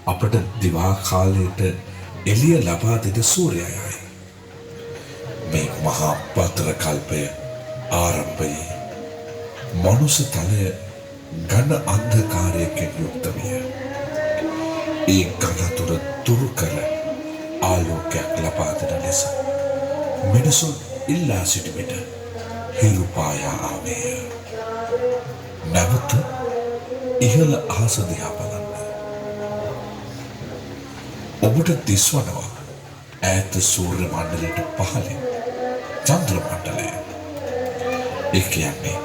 අපට දිවා කාලයට එළිය ලබා දෙන සූර්යයයි. මේ මහා පතර කල්පය ආරම්භයේ මනුෂ්‍ය තලය ඝන අන්ධකාරයකින් යුක්ත විය. ඒ ඝනතුර දුරු කර ආලෝකයක් ලබා දෙන ලෙස මිනිසුන් ඉල්ලා සිටි විට හිරු පායා ආවේය. නැවත ඉහළ අහස දිහා බලන්න. ඔබට දිස්වනවා ඈත සූර්ය මණ්ඩලයට පහළින් චන්ද්‍ර මණ්ඩලය. ඒ කියන්නේ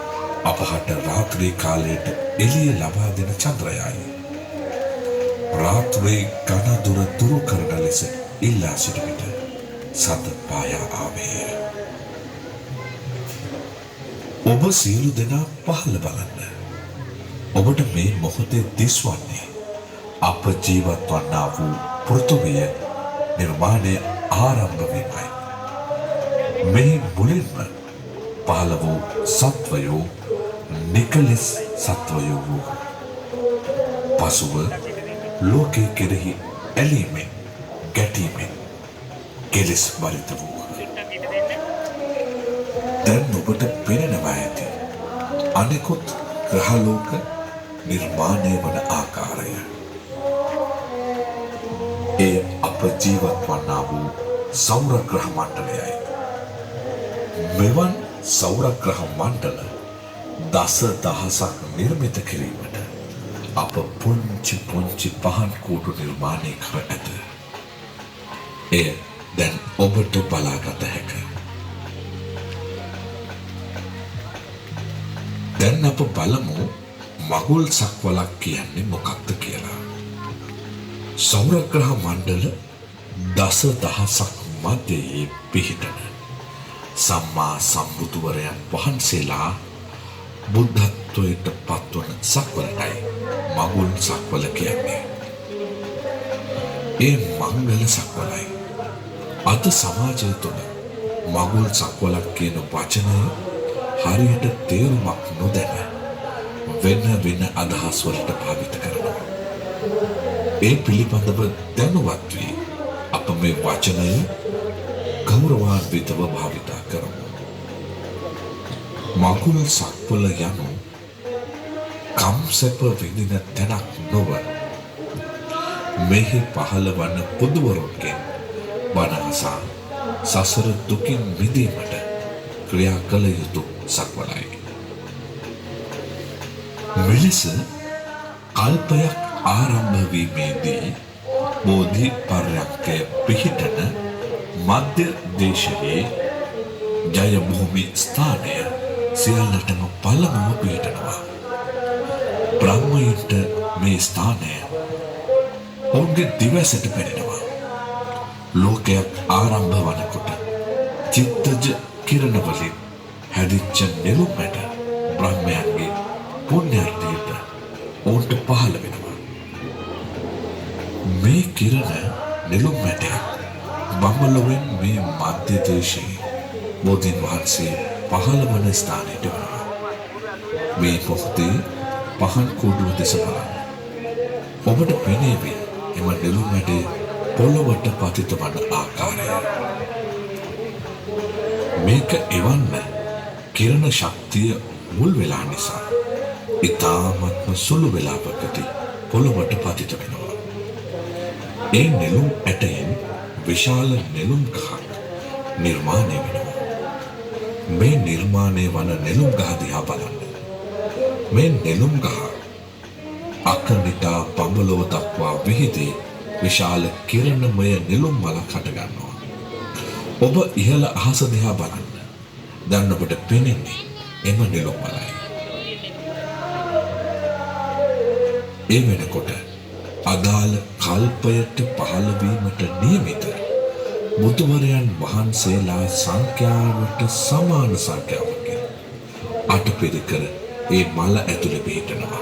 අපහට රාත්‍රී කාලයට එළිය ලබා දෙන චන්ද්‍රයයි. රාත්‍රී ඝන දුර දුරු කරන ලෙස ඉල්ලා සිටි විට සත පායා ආවේය. ඔබ සියලු දෙනා පහළ බලන්න. ඔබට මේ මොහොතේ දිස්වන්නේ අප ජීවත් වන්නා වූ පෘථුවිය නිර්මාණය ආරම්භ වීමයි. මේ මුලින්ම පහළ වූ සත්වයෝ නිකලස් සත්වයෝ වූ. පසුව ලෝකයේ කෙරෙහි ඇලීමෙන් ගැටීමෙන් කෙලෙස් බරිත වූ. දැන් ඔබට පෙනෙනවා ඇති අනෙකුත් ග්‍රහලෝක නිර්මාණය වන ආකාරය. ඒ අප ජීවත් වන්නා වූ සෞර ග්‍රහ මණ්ඩලයයි. මෙවන් සෞර ග්‍රහ මණ්ඩල දස දහසක් නිර්මිත කිරීමට අප පුංචි පුංචි පහන් කූටු නිර්මාණය කර ඇත. එය දැන් ඔබට බලාගත හැක. දැන් අප බලමු මගුල් සක්වලක් කියන්නේ මොකක්ද කියලා. සෞර ග්‍රහ මණ්ඩල දස දහසක් මැදයේ පිහිටන සම්මා සම්බුදුවරයන් වහන්සේලා බුද්ධත්වයට පත්වන සක්වලටයි මගුල් සක්වල කියන්නේ. ඒ මංගල සක්වලයි. අද සමාජය තුළ මගුල් සක්වලක් කියන වචනය හරියට තේරුමක් නොදැන වෙන වෙන අදහස් වලට භාවිත කරනවා. ඒ පිළිබඳව දැනුවත් වී අප මේ වචනය ගෞරවාන්විතව භාවිත කරමු. මගුල් සක්වල යනු කම්සප විඳින තැනක් නොව මෙහි පහළ වන පුදුවරුන්ගෙන් වනහසා සසර දුකින් මිදීමට ක්‍රියා කළ යුතු සක්වලයි. මෙලෙස කල්පයක් ආරම්භ වීමේදී බෝධි පර්යක්කය පිහිටන මධ්‍ය දේශයේ ජය භූමි ස්ථානය සියල්ලටම පළමුව පිහිටනවා. බ්‍රහ්මයන්ට මේ ස්ථානය ඔවුන්ගේ දිවසට පෙනෙනවා. ලෝකයක් ආරම්භ වනකොට චිත්තජ කිරණ වලින් හැදිච්ච නෙළුමට බ්‍රහ්මයන්ගේ පුණ්‍යාර්ථයට ඔවුන්ට පහළ වෙනවා. මේ කිරණ නෙළුම් මැටයක් බඹලොවෙන් මේ මධ්‍ය දේශයේ බෝධීන් වහන්සේ පහළ වන ස්ථානයට වෙනවා. මේ මොහොතේ පහන් කූඩුව දෙස බලන්න. ඔබට පෙනේවි එම නෙළුම් මැටේ පොළොවට පතිත වන ආකාරය. මේක එවන්න කිරණ ශක්තිය මුල් වෙලා නිසා ඉතාමත්ම සුළු වෙලාවකදී පොළොවට පතිත වෙනවා. ඒ නෙළුම් ඇටයෙන් විශාල නෙළුම් ගහක් නිර්මාණය වෙනවා. මේ නිර්මාණය වන නෙළුම් ගහ දිහා බලන්න. මේ නෙළුම් ගහ අකනිටා බඹලොව දක්වා විහිදී විශාල කිරණමය නෙළුම් මලක් හටගන්නවා. ඔබ ඉහළ අහස දිහා බලන්න. දැන් ඔබට පෙනෙන්නේ එම නෙළුම් මලයි. ඒ වෙනකොට අදාළ කල්පයට පහළ වීමට නියමිත බුදුවරයන් වහන්සේලා සංඛ්‍යාවට සමාන සංඛ්‍යාවකින් අටපිරිකර ඒ මල ඇතුළේ පිහිටනවා.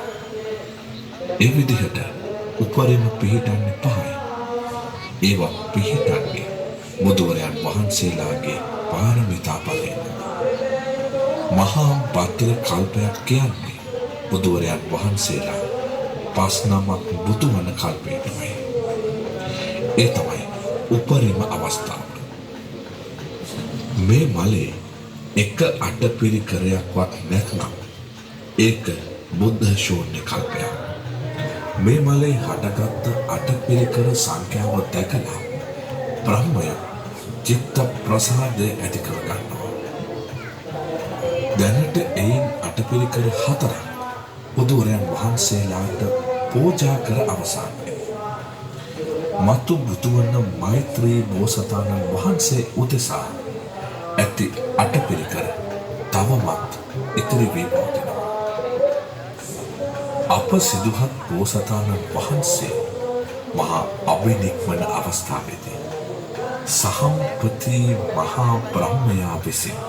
ඒ විදිහට උපරිම පිහිටන්නේ පහයි. ඒවා පිහිටන්නේ බුදුවරයන් වහන්සේලාගේ පාරමිතා බලයෙන්. මහා භද්‍ර කල්පයක් කියන්නේ බුදුවරයන් වහන්සේලා පස් නමක් බුදුවන කල්පයටමයි. ඒ තමයි උපරිම අවස්ථාව. මේ මලේ එක අටපිරිකරයක්වත් නැත්නම් ඒක බුද්ධ ශූන්‍ය කල්පයක්. මේ මලේ හටගත්ත අටපිරිකර සංඛ්‍යාව දැකලා බ්‍රහ්මය චිත්ත ප්‍රසාදය ඇති කර ගන්නවා. දැනට එයින් අටපිරිකර 4ක් බුදුරයන් වහන්සේලාට පූජා කර අවසන්ය. මතු බුදුවන මෛත්‍රී බෝසතාණන් වහන්සේ උදෙසා ඇති අටපිරිකර තවමත් ඉතිරි වී පවතිනවා. අප සිදුහත් බෝසතාණන් වහන්සේ මහා අභිනික්මන අවස්ථාවේදී සහම්පති මහා බ්‍රහ්මයා විසින්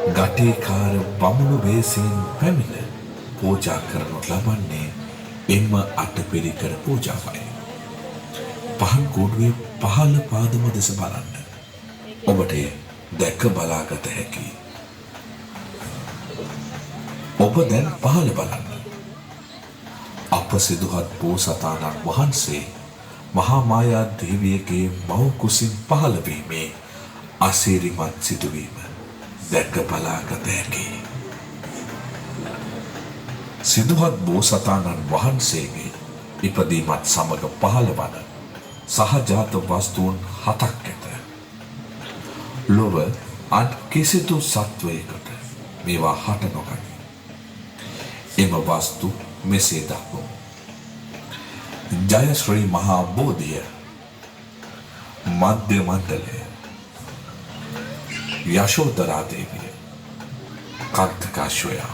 ගටේකාර බමුණු වේසෙන් පැමිණ පූජා කරනු ලබන්නේ එම අටපිරිකර පූජාවයි. පහන් කෝඩුවේ පහළ පාදම දෙස බලන්න. ඔබට දැක බලාගත හැකියි. ඔබ දැන් පහළ බලන්න. අප සිදුහත් බෝසතාණන් වහන්සේ මහා මායා දේවියගේ මව් කුසින් පහළ වීමේ අසිරිමත් සිදුවීම දැක බලාගත හැකියි. සිදුහත් බෝසතාණන් වහන්සේගේ ඉපදීමත් සමග පහළ වන සහජාත වස්තුන් 7ක් ඇත. ලොව අන් කිසිදු සත්වයකට මේවා හට නොගනී. එම වස්තු මෙසේ දක්වමු. ජය ශ්‍රී මහා බෝධිය, මධ්‍ය මණ්ඩලය, යශෝදරා දේවිය, කන්තකාශ්වයා,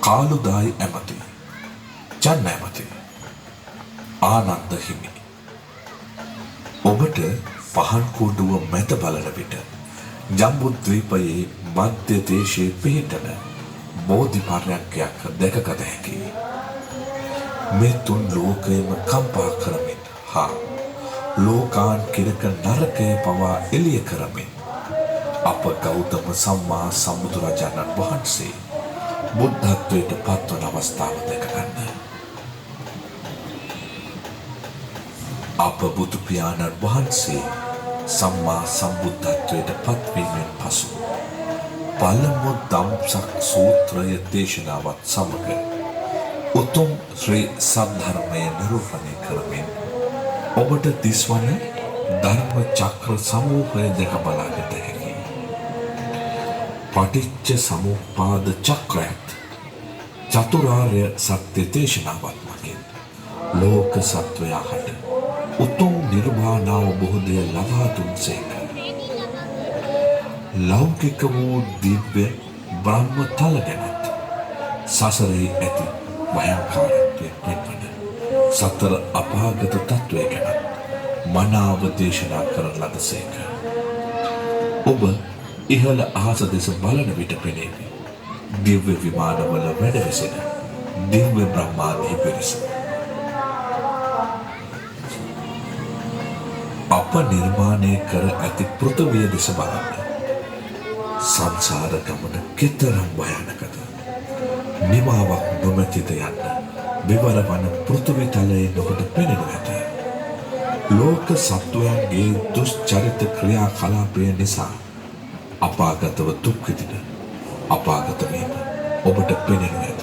කාලුදායි ඇමති, චන්න ඇමති, ආනන්ද හිමි. ඔබට පහන් කෝඩුව මැද බලන විට ජම්බුද්වීපයේ මධ්‍ය දේශයේ පිහිටන බෝධි පර්යංකයක් දැකගත හැකියි. මේ තුන් ලෝකයම කම්පා කරමින් හා ලෝකාන් කිරක නරකය පවා එළිය කරමින් අප ගෞතම සම්මා සම්බුදුරජාණන් වහන්සේ බුද්ධත්වයට පත්වන අවස්ථාව දැක ගන්න. අප බුදු පියාණන් වහන්සේ සම්මා සම්බුද්ධත්වයට පත්වීමෙන් පසු පළමු ධම්සක් සූත්‍රය දේශනාවත් සමග උතුම් ශ්‍රී සද්ධර්මය නිරූපණය කරමින් ඔබට දිස්වන ධර්ම චක්‍ර සමූහය දැක බලාගත හැකියි. පටිච්ච සමුප්පාද චක්‍රයත් චතුරාර්ය සත්‍ය දේශනාවත් මගින් ලෝක සත්වයා හට උතුම් නිර්වාණ අවබෝධය ලබා දුන්සේක. ලෞකික වූ දිව්‍ය බ්‍රහ්ම තල ගැනත් සසරේ ඇති භයංකාරත්වය පෙන්වන සතර අපාගත තත්වය ගැනත් මනාව දේශනා කරන ලදසේක. ඔබ ඉහළ අහස දෙස බලන විට පෙනේවි දිව්‍ය විමානවල වැඩවෙසෙන දිව්‍ය බ්‍රහ්මාදී පිරිස. අප නිර්මාණය කර ඇති පෘථිවිය දෙස බලන්න. සංසාර ගමන කෙතරම් භයානකද. නිමාවක් නොමැතිද යන්න විවර වන පෘථිවි තලයේ නොකට පෙනෙනු ඇත. ලෝක සත්වයන්ගේ දුෂ්චරිත ක්‍රියා කලාපය නිසා අපාගතව දුක් විඳින අපාගත වීම ඔබට පෙනෙනු ඇත.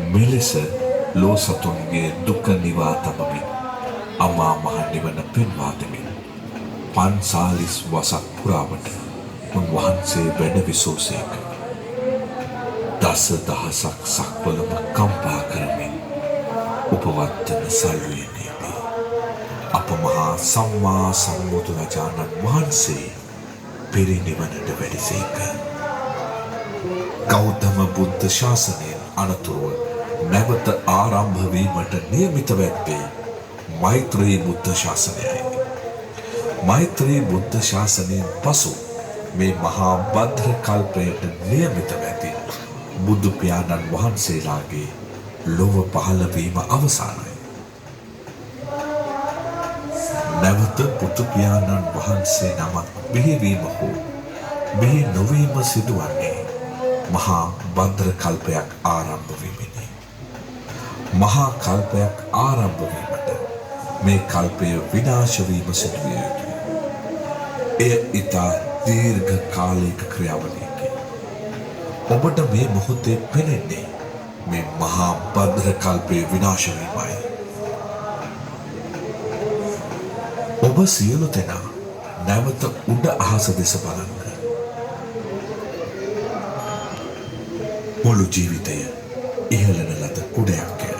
මෙලෙස ලෝ සතුන්ගේ දුක නිවා තබමින් අමා මහ නිවන පෙන්වා දෙමින් 45 වසක් පුරාවට උන්වහන්සේ වැඩ විසූසේක. දස දහසක් සක්වලම කම්පා කරමින් උපවත්තන සල්ුවේනේදී අප මහා සම්මා සම්බුදුරජාණන් වහන්සේ පිරිනිවනට වැඩිසේක. ගෞතම බුද්ධ ශාසනයෙන් අනතුරුව නැවත ආරම්භ වීමට නියමිතව ඇත්තේ මෛත්‍රී බුද්ධ ශාසනයයි. මෛත්‍රී බුද්ධ ශාසනයෙන් පසු මේ මහා භද්‍ර කල්පයට නියමිතව ඇති බුදු පියාණන් වහන්සේලාගේ ලොව පහළ වීම අවසానයි. නැවත බුදු පියාණන් වහන්සේ නමක් බිහිවීම හෝ බිහි නොවීම සිදුවන්නේ මහා භද්‍ර කල්පයක් ආරම්භ වීමෙනි. මහා කල්පයක් ආරම්භ වීමට මේ කල්පය විනාශ වීම සිදු විය යුතුයි. එය ඉතා දීර්ඝ කාලයක ක්‍රියාවලියකි. ඔබට මේ මොහොතේ පෙනෙන්නේ මේ මහා භද්‍ර කල්පයේ විනාශ වීමයි. ඔබ සියලු දෙනා නැවත උඩ අහස දෙස බලන්න. මුළු ජීවිතය ඉහළන ලද කුඩයක්ය.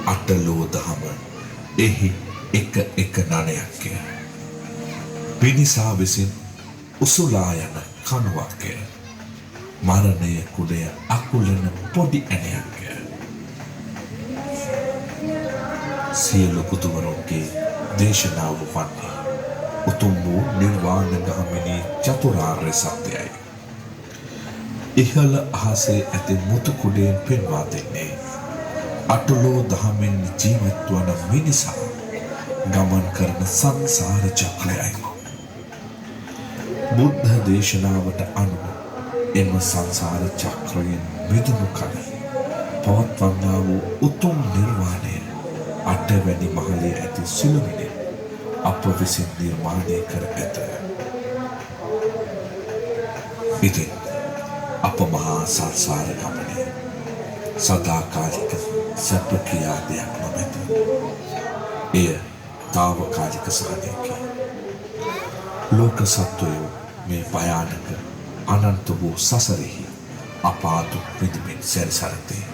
අටලෝ දහම එහි එක නනයක්ය. පිනිසා විසින් උසුලා යන කණුවක්ය. මරණය කුඩය අකුලන පොඩි ඇණයක්ය. සියලු පුතුවරුන්ගේ දේශනාව වන්නේ උතුම් වූ නිර්වාණ ගාමිනී චතුරාර්ය සත්‍යයයි. ඉහළ අහසේ ඇති මුතු කුඩයෙන් පෙන්වා දෙන්නේ අටලෝ දහමෙන් ජීවත් වන මිනිසා ගමන් කරන සංසාර චක්‍රයයි. බුද්ධ දේශනාවට අනුව එම සංසාර චක්‍රයෙන් මිදුණු කල පවත්වන්නා වූ උතුම් නිර්වාණය අටවැනි මහලේ ඇති සිළුමිණින් අප විසින් නිර්මාණය කර ඇත. ඉතින් අප මහා සංසාර ගමනේ සදාකාලික සැප කියා දෙයක් නොමැත. එය තාවකාලික සහනයකි. ලෝක සත්වයෝ මේ භයානක අනන්ත වූ සසරෙහි අපාතු විඳිමින් සැරිසරති.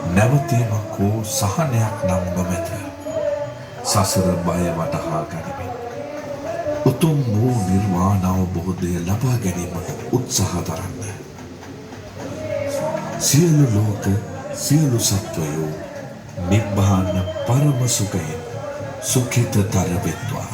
නැවතීමක් හෝ සහනයක් නම් නොමැත. සසර බය වටහා ගනිමින් උතුම් වූ නිර්වාණ අවබෝධය ලබා ගැනීමට උත්සාහ දරන්න. සියලු ලෝක සියලු සත්වයෝ නිබ්බාන පරම සුඛයෙන් සුඛිතතර වෙත්වා.